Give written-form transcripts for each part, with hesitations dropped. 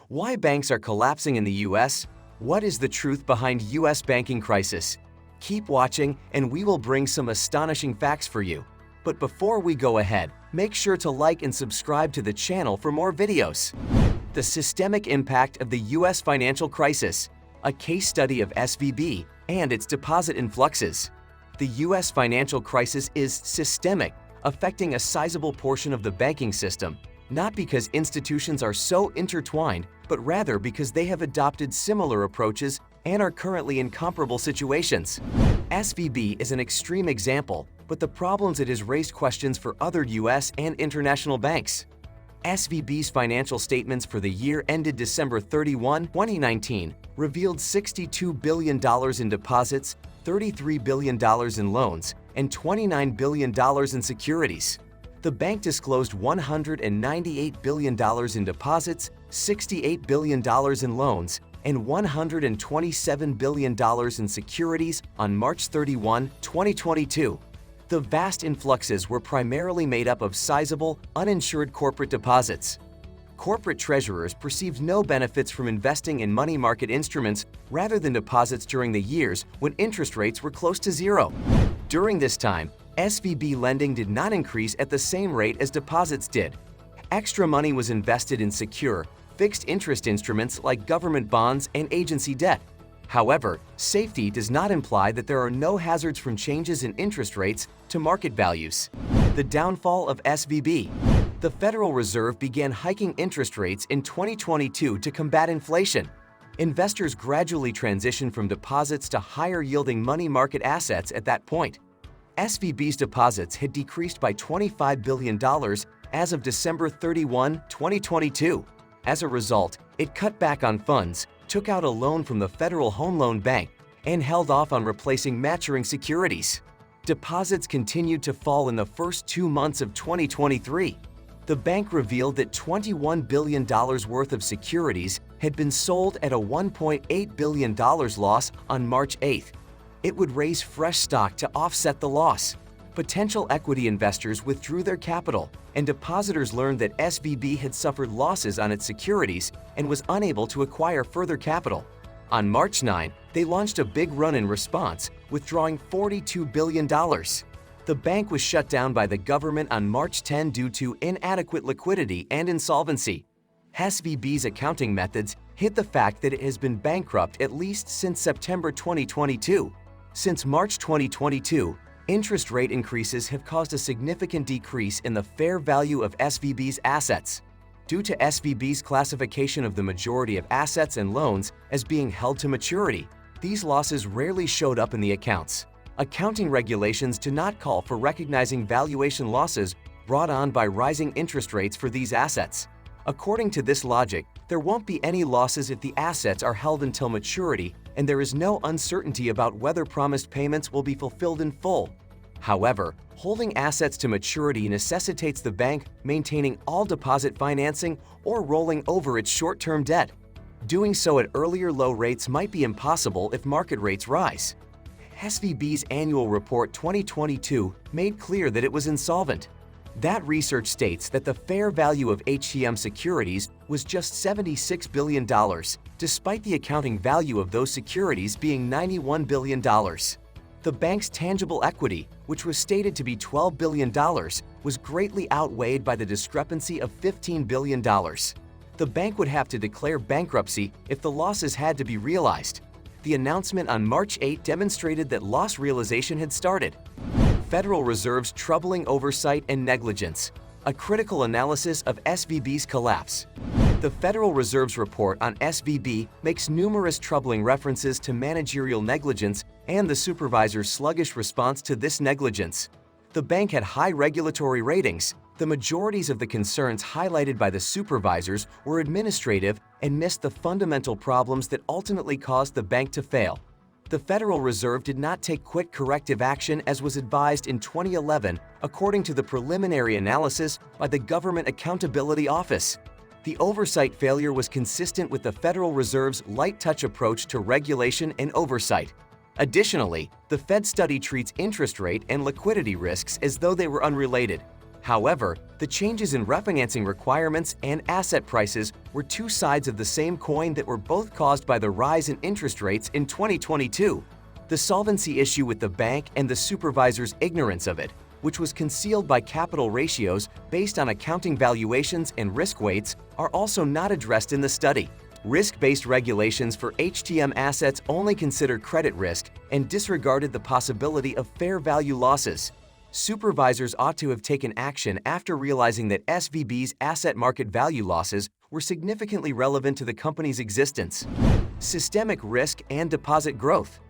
Why banks are collapsing in the US? What is the truth behind US banking crisis? Keep watching and we will bring some astonishing facts for you. But before we go ahead, make sure to like and subscribe to the channel for more videos. The systemic impact of the US financial crisis, a case study of SVB and its deposit influxes. The US financial crisis is systemic, affecting a sizable portion of the banking system, not because institutions are so intertwined, but rather because they have adopted similar approaches and are currently in comparable situations. SVB is an extreme example, but the problems it has raised questions for other US and international banks. SVB's financial statements for the year ended December 31, 2019, revealed $62 billion in deposits, $33 billion in loans, and $29 billion in securities. The bank disclosed $198 billion in deposits, $68 billion in loans, and $127 billion in securities on March 31, 2022. The vast influxes were primarily made up of sizable, uninsured corporate deposits. Corporate treasurers perceived no benefits from investing in money market instruments rather than deposits during the years when interest rates were close to zero. During this time, SVB lending did not increase at the same rate as deposits did. Extra money was invested in secure, fixed interest instruments like government bonds and agency debt. However, safety does not imply that there are no hazards from changes in interest rates to market values. The downfall of SVB. The Federal Reserve began hiking interest rates in 2022 to combat inflation. Investors gradually transitioned from deposits to higher-yielding money market assets at that point. SVB's deposits had decreased by $25 billion as of December 31, 2022. As a result, it cut back on funds, took out a loan from the Federal Home Loan Bank, and held off on replacing maturing securities. Deposits continued to fall in the first 2 months of 2023. The bank revealed that $21 billion worth of securities had been sold at a $1.8 billion loss on March 8th. It would raise fresh stock to offset the loss. Potential equity investors withdrew their capital, and depositors learned that SVB had suffered losses on its securities and was unable to acquire further capital. On March 9, they launched a big run in response, withdrawing $42 billion. The bank was shut down by the government on March 10 due to inadequate liquidity and insolvency. SVB's accounting methods hid the fact that it has been bankrupt at least since September 2022. Since March 2022, interest rate increases have caused a significant decrease in the fair value of SVB's assets. Due to SVB's classification of the majority of assets and loans as being held to maturity, these losses rarely showed up in the accounts. Accounting regulations do not call for recognizing valuation losses brought on by rising interest rates for these assets. According to this logic, there won't be any losses if the assets are held until maturity, and there is no uncertainty about whether promised payments will be fulfilled in full. However, holding assets to maturity necessitates the bank maintaining all deposit financing or rolling over its short-term debt. Doing so at earlier low rates might be impossible if market rates rise. SVB's annual report 2022 made clear that it was insolvent. That research states that the fair value of HTM securities was just $76 billion, despite the accounting value of those securities being $91 billion. The bank's tangible equity, which was stated to be $12 billion, was greatly outweighed by the discrepancy of $15 billion. The bank would have to declare bankruptcy if the losses had to be realized. The announcement on March 8 demonstrated that loss realization had started. Federal Reserve's troubling oversight and negligence, a critical analysis of SVB's collapse. The Federal Reserve's report on SVB makes numerous troubling references to managerial negligence and the supervisor's sluggish response to this negligence. The bank had high regulatory ratings. The majorities of the concerns highlighted by the supervisors were administrative and missed the fundamental problems that ultimately caused the bank to fail. The Federal Reserve did not take quick corrective action as was advised in 2011, according to the preliminary analysis by the Government Accountability Office. The oversight failure was consistent with the Federal Reserve's light-touch approach to regulation and oversight. Additionally, the Fed study treats interest rate and liquidity risks as though they were unrelated. However, the changes in refinancing requirements and asset prices were two sides of the same coin that were both caused by the rise in interest rates in 2022. The solvency issue with the bank and the supervisor's ignorance of it, which was concealed by capital ratios based on accounting valuations and risk weights, are also not addressed in the study. Risk-based regulations for HTM assets only consider credit risk and disregarded the possibility of fair value losses. Supervisors ought to have taken action after realizing that SVB's asset market value losses were significantly relevant to the company's existence. Systemic risk and deposit growth.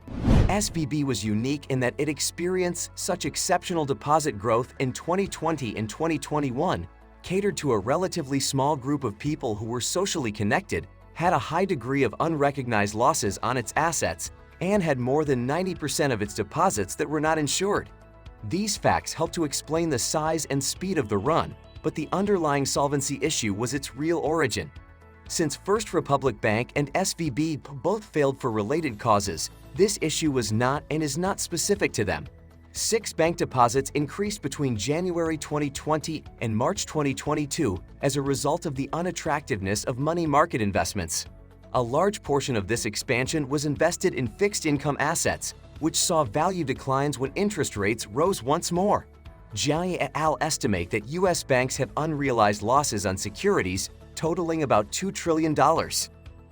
SVB was unique in that it experienced such exceptional deposit growth in 2020 and 2021, catered to a relatively small group of people who were socially connected, had a high degree of unrecognized losses on its assets, and had more than 90% of its deposits that were not insured. These facts help to explain the size and speed of the run, but the underlying solvency issue was its real origin. Since First Republic Bank and SVB both failed for related causes, this issue was not and is not specific to them. 6 bank deposits increased between January 2020 and March 2022 as a result of the unattractiveness of money market investments. A large portion of this expansion was invested in fixed income assets, which saw value declines when interest rates rose once more. Jiai et al. Estimate that U.S. banks have unrealized losses on securities totaling about $2 trillion.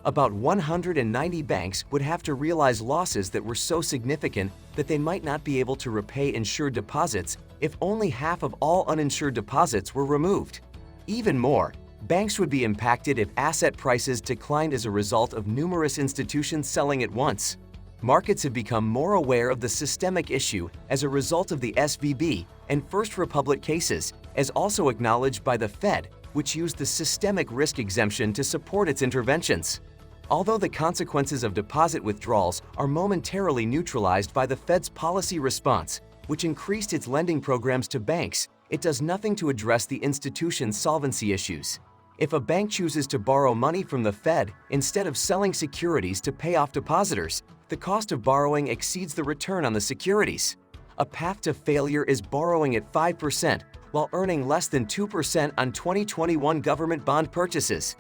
About 190 banks would have to realize losses that were so significant that they might not be able to repay insured deposits if only half of all uninsured deposits were removed. Even more, banks would be impacted if asset prices declined as a result of numerous institutions selling at once. Markets have become more aware of the systemic issue as a result of the SVB and First Republic cases, as also acknowledged by the Fed, which used the systemic risk exemption to support its interventions. Although the consequences of deposit withdrawals are momentarily neutralized by the Fed's policy response, which increased its lending programs to banks, it does nothing to address the institution's solvency issues. If a bank chooses to borrow money from the Fed instead of selling securities to pay off depositors, the cost of borrowing exceeds the return on the securities. A path to failure is borrowing at 5% while earning less than 2% on 2021 government bond purchases.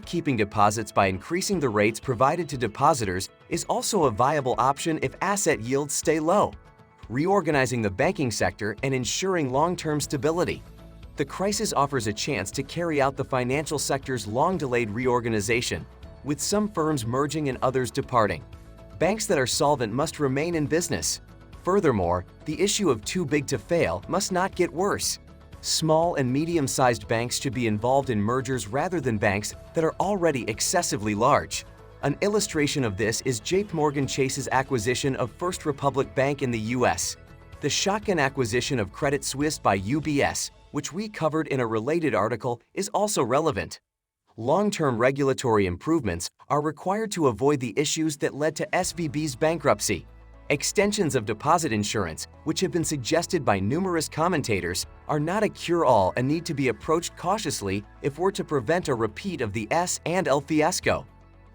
Keeping deposits by increasing the rates provided to depositors is also a viable option if asset yields stay low. Reorganizing the banking sector and ensuring long-term stability. The crisis offers a chance to carry out the financial sector's long-delayed reorganization, with some firms merging and others departing. Banks that are solvent must remain in business. Furthermore, the issue of too big to fail must not get worse. Small and medium-sized banks should be involved in mergers rather than banks that are already excessively large. An illustration of this is JPMorgan Chase's acquisition of First Republic Bank in the U.S. The shotgun acquisition of Credit Suisse by UBS, which we covered in a related article, is also relevant. Long-term regulatory improvements are required to avoid the issues that led to SVB's bankruptcy. Extensions of deposit insurance, which have been suggested by numerous commentators, are not a cure-all and need to be approached cautiously if we're to prevent a repeat of the S&L fiasco.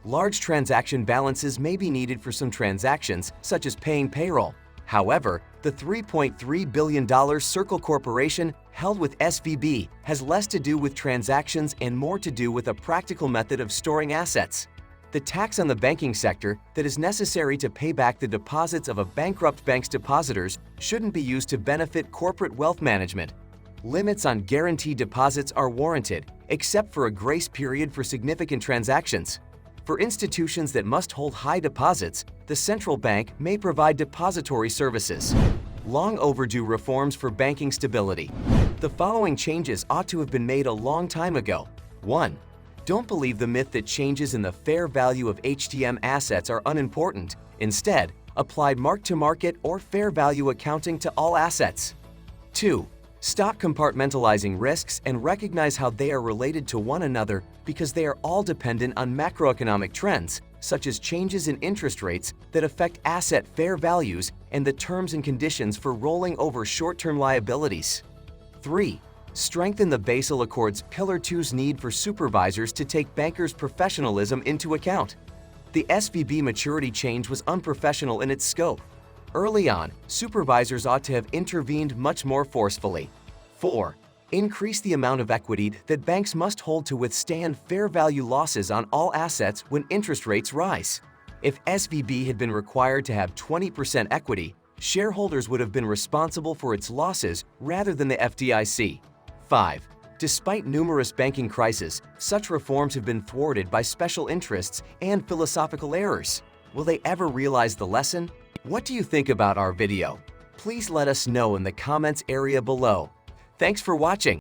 Large transaction balances may be needed for some transactions, such as paying payroll. However, the $3.3 billion Circle Corporation held with SVB has less to do with transactions and more to do with a practical method of storing assets. The tax on the banking sector that is necessary to pay back the deposits of a bankrupt bank's depositors shouldn't be used to benefit corporate wealth management. Limits on guaranteed deposits are warranted, except for a grace period for significant transactions. For institutions that must hold high deposits, the central bank may provide depository services. Long overdue reforms for banking stability. The following changes ought to have been made a long time ago. 1. Don't believe the myth that changes in the fair value of HTM assets are unimportant. Instead, apply mark-to-market or fair value accounting to all assets. 2. Stop compartmentalizing risks and recognize how they are related to one another because they are all dependent on macroeconomic trends, such as changes in interest rates that affect asset fair values and the terms and conditions for rolling over short-term liabilities. 3. Strengthen the Basel Accord's Pillar 2's need for supervisors to take bankers' professionalism into account. The SVB maturity change was unprofessional in its scope. Early on, supervisors ought to have intervened much more forcefully. 4. Increase the amount of equity that banks must hold to withstand fair value losses on all assets when interest rates rise. If SVB had been required to have 20% equity, shareholders would have been responsible for its losses rather than the FDIC. 5. Despite numerous banking crises, such reforms have been thwarted by special interests and philosophical errors. Will they ever realize the lesson? What do you think about our video? Please let us know in the comments area below. Thanks for watching.